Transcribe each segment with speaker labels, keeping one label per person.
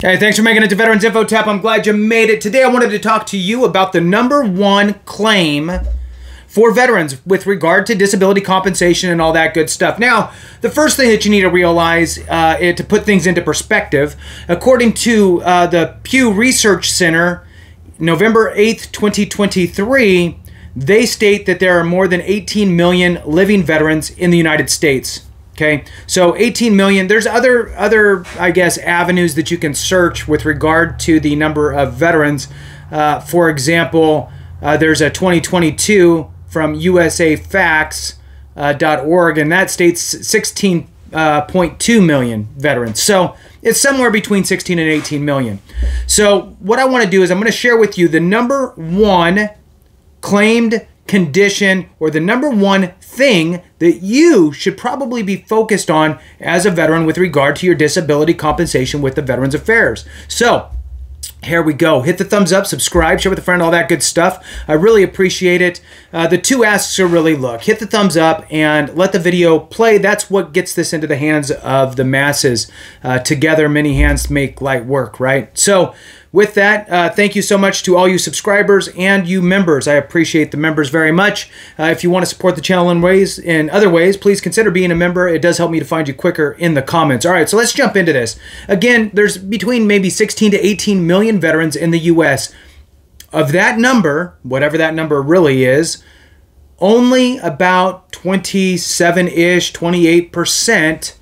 Speaker 1: Hey, thanks for making it to Veterans Info Tap. I'm glad you made it. Today I wanted to talk to you about the #1 claim for veterans with regard to disability compensation and all that good stuff. Now, the first thing that you need to realize to put things into perspective, according to the Pew Research Center, November 8th, 2023, they state that there are more than 18 million living veterans in the United States. Okay, so 18 million. There's other I guess, avenues that you can search with regard to the number of veterans. For example, there's a 2022 from USAAorg, and that states 16.2 million veterans. So it's somewhere between 16 and 18 million. So what I want to do is I'm going to share with you the #1 claimed condition, or the #1 thing that you should probably be focused on as a veteran with regard to your disability compensation with the Veterans Affairs. So here we go. Hit the thumbs up, subscribe, share with a friend, all that good stuff. I really appreciate it. The two asks are really, look, hit the thumbs up and let the video play. That's what gets this into the hands of the masses. Together, many hands make light work, right? So with that, thank you so much to all you subscribers and you members. I appreciate the members very much. If you want to support the channel in other ways, please consider being a member. It does help me to find you quicker in the comments. All right, so let's jump into this. Again, there's between maybe 16 to 18 million veterans in the U.S. Of that number, whatever that number really is, only about 27-ish, 28%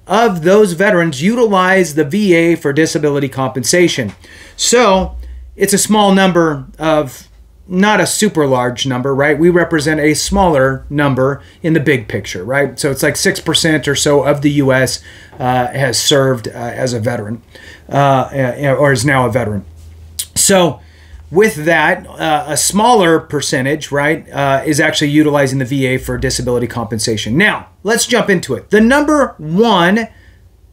Speaker 1: of those veterans utilize the VA for disability compensation. So it's a small number of, not a super large number, right? We represent a smaller number in the big picture, right? So it's like 6% or so of the U.S. Has served as a veteran, or is now a veteran. So with that, a smaller percentage, right, is actually utilizing the VA for disability compensation. Now, let's jump into it. The #1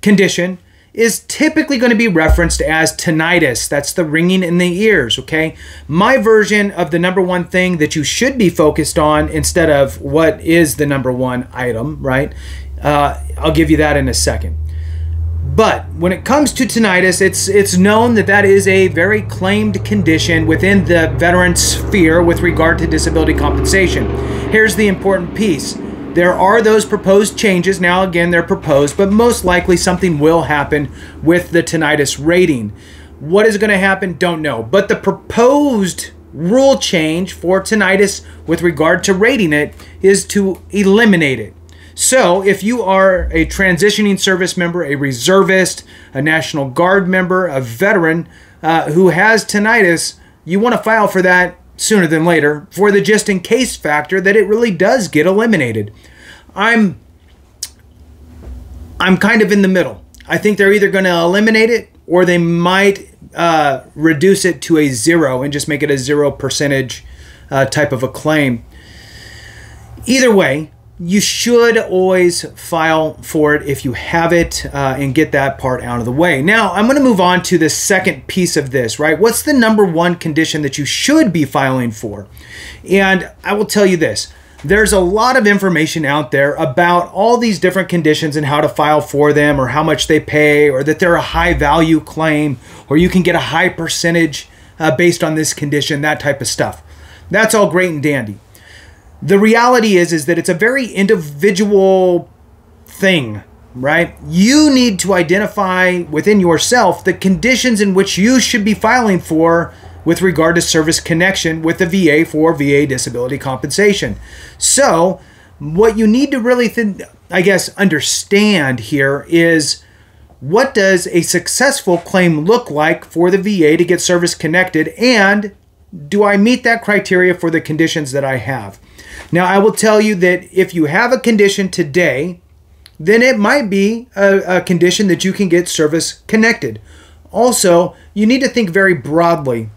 Speaker 1: condition is typically going to be referenced as tinnitus. That's the ringing in the ears, okay? My version of the #1 thing that you should be focused on instead of what is the #1 item, right? I'll give you that in a second. But when it comes to tinnitus, it's known that that is a very claimed condition within the veteran sphere with regard to disability compensation. Here's the important piece. There are those proposed changes. Now, again, they're proposed, but most likely something will happen with the tinnitus rating. What is going to happen? Don't know. But the proposed rule change for tinnitus with regard to rating it is to eliminate it. So if you are a transitioning service member, a reservist, a National Guard member, a veteran who has tinnitus, you want to file for that sooner than later for the just in case factor that it really does get eliminated. I'm kind of in the middle. I think they're either going to eliminate it or they might reduce it to a 0 and just make it a 0% type of a claim. Either way, you should always file for it if you have it and get that part out of the way. Now, I'm going to move on to the second piece of this, right? What's the #1 condition that you should be filing for? And I will tell you this. There's a lot of information out there about all these different conditions and how to file for them, or how much they pay, or that they're a high value claim, or you can get a high percentage based on this condition, that type of stuff. That's all great and dandy. The reality is that it's a very individual thing, right? You need to identify within yourself the conditions in which you should be filing for with regard to service connection with the VA for VA disability compensation. So what you need to really, I guess, understand here is, what does a successful claim look like for the VA to get service connected, and do I meet that criteria for the conditions that I have? Now, I will tell you that if you have a condition today, then it might be a condition that you can get service connected. Also, you need to think very broadly.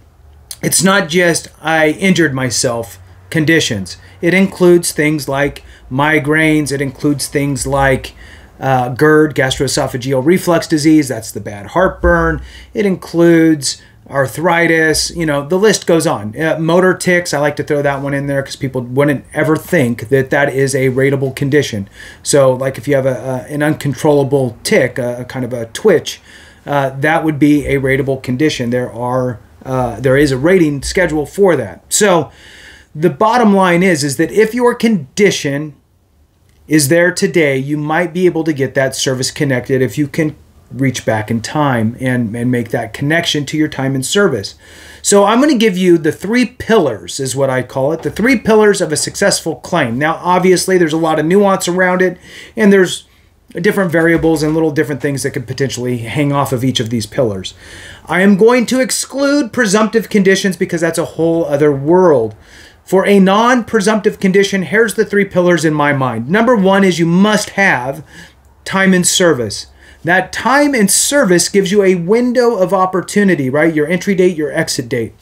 Speaker 1: It's not just I injured myself conditions. It includes things like migraines. It includes things like GERD, gastroesophageal reflux disease. That's the bad heartburn. It includes arthritis, you know, the list goes on. Motor tics, I like to throw that one in there because people wouldn't ever think that that is a rateable condition. So like if you have an uncontrollable tic, a kind of a twitch, that would be a rateable condition. There is a rating schedule for that. So the bottom line is that if your condition is there today, you might be able to get that service connected if you can reach back in time and make that connection to your time in service. So I'm going to give you the 3 pillars, is what I call it, the 3 pillars of a successful claim. Now, obviously, there's a lot of nuance around it, and there's different variables and little different things that could potentially hang off of each of these pillars. I am going to exclude presumptive conditions because that's a whole other world. For a non-presumptive condition, here's the 3 pillars in my mind. Number 1 is you must have time in service. That time in service gives you a window of opportunity, right? Your entry date, your exit date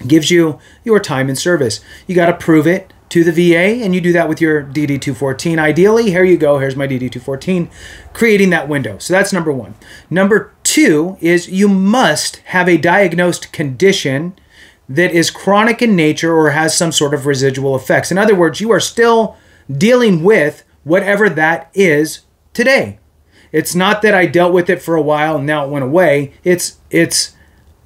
Speaker 1: gives you your time in service. You got to prove it to the VA, and you do that with your DD-214. Ideally, here you go, here's my DD-214, creating that window. So that's number 1. Number 2 is you must have a diagnosed condition that is chronic in nature or has some sort of residual effects. In other words, you are still dealing with whatever that is today. It's not that I dealt with it for a while and now it went away.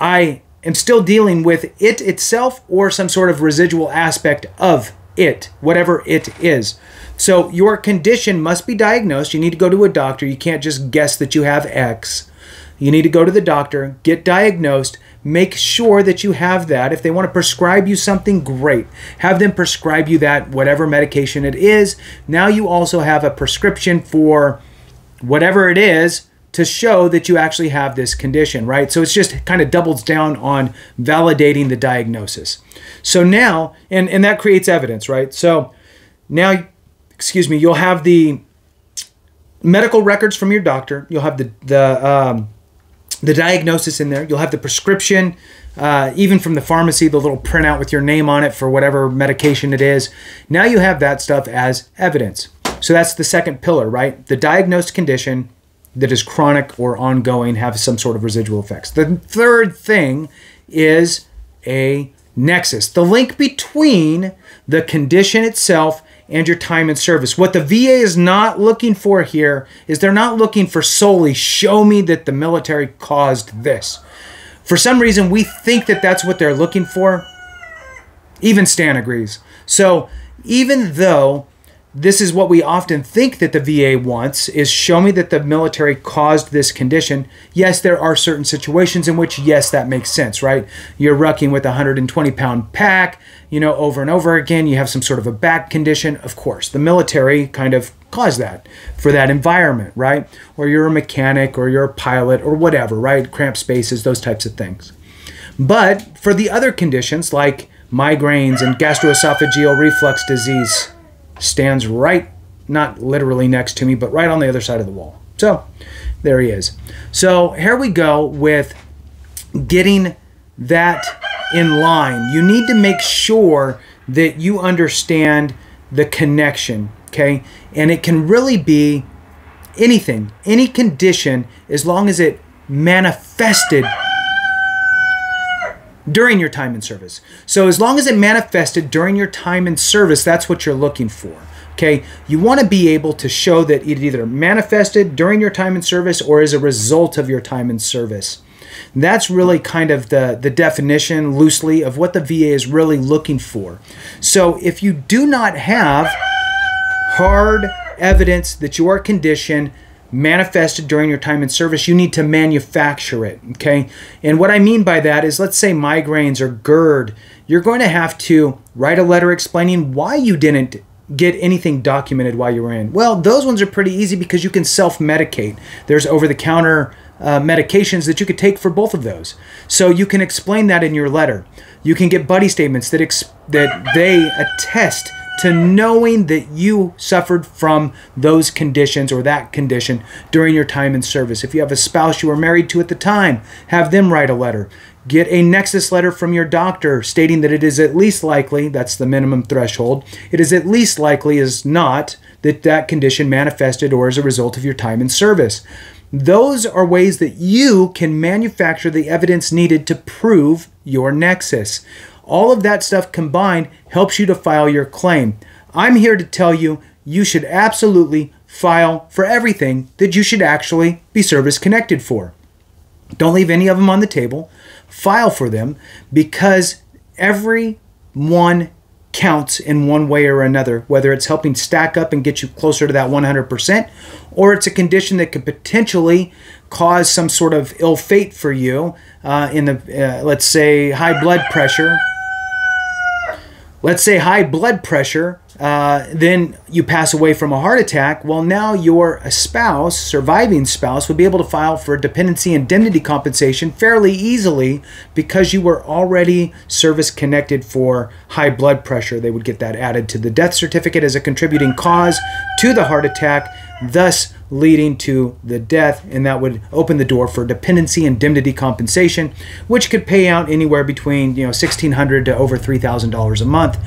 Speaker 1: I am still dealing with it itself or some sort of residual aspect of it, whatever it is. So your condition must be diagnosed. You need to go to a doctor. You can't just guess that you have X. You need to go to the doctor, get diagnosed, make sure that you have that. If they want to prescribe you something, great. Have them prescribe you that, whatever medication it is. Now you also have a prescription for whatever it is to show that you actually have this condition, right? So it's just kind of doubles down on validating the diagnosis. So now, and that creates evidence, right? So now, you'll have the medical records from your doctor. You'll have the diagnosis in there. You'll have the prescription, even from the pharmacy, the little printout with your name on it for whatever medication it is. Now you have that stuff as evidence. So that's the second pillar, right? The diagnosed condition that is chronic or ongoing, have some sort of residual effects. The third thing is a nexus, the link between the condition itself and your time in service. What the VA is not looking for here is they're not looking for solely, show me that the military caused this. For some reason, we think that that's what they're looking for. Even Stan agrees. So even though this is what we often think that the VA wants, is show me that the military caused this condition. Yes, there are certain situations in which, yes, that makes sense, right? You're rucking with a 120-pound pack, over and over again. You have some sort of a back condition. Of course, the military kind of caused that for that environment, right? Or you're a mechanic or you're a pilot or whatever, right? Cramped spaces, those types of things. But for the other conditions like migraines and gastroesophageal reflux disease, stands right, not literally next to me, but right on the other side of the wall. So there he is. So here we go with getting that in line. You need to make sure that you understand the connection, okay? And it can really be anything, any condition, as long as it manifested during your time in service. So as long as it manifested during your time in service, that's what you're looking for. Okay, you want to be able to show that it either manifested during your time in service or as a result of your time in service. That's really kind of the definition loosely of what the VA is really looking for. So if you do not have hard evidence that your condition manifested during your time in service, you need to manufacture it, okay? And what I mean by that is, let's say migraines or GERD, you're going to have to write a letter explaining why you didn't get anything documented while you were in. Well, those ones are pretty easy because you can self-medicate. There's over-the-counter medications that you could take for both of those. So you can explain that in your letter. You can get buddy statements that they attest to knowing that you suffered from those conditions or that condition during your time in service. If you have a spouse you were married to at the time, have them write a letter. Get a nexus letter from your doctor stating that it is at least likely, that's the minimum threshold, it is at least likely as not that that condition manifested or as a result of your time in service. Those are ways that you can manufacture the evidence needed to prove your nexus. All of that stuff combined helps you to file your claim. I'm here to tell you, you should absolutely file for everything that you should actually be service connected for. Don't leave any of them on the table. File for them, because every one counts in one way or another, whether it's helping stack up and get you closer to that 100%, or it's a condition that could potentially cause some sort of ill fate for you in the, let's say, high blood pressure. Let's say high blood pressure, then you pass away from a heart attack. Well, now your spouse, surviving spouse, would be able to file for dependency indemnity compensation fairly easily, because you were already service connected for high blood pressure. They would get that added to the death certificate as a contributing cause to the heart attack, thus leading to the death, and that would open the door for dependency indemnity compensation, which could pay out anywhere between $1,600 to over $3,000 a month,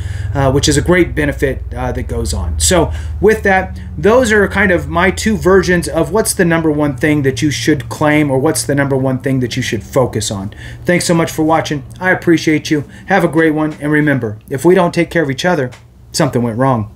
Speaker 1: which is a great benefit that goes on. So with that, those are kind of my two versions of what's the number one thing that you should claim, or what's the number one thing that you should focus on. Thanks so much for watching. I appreciate you. Have a great one, and remember, if we don't take care of each other, something went wrong.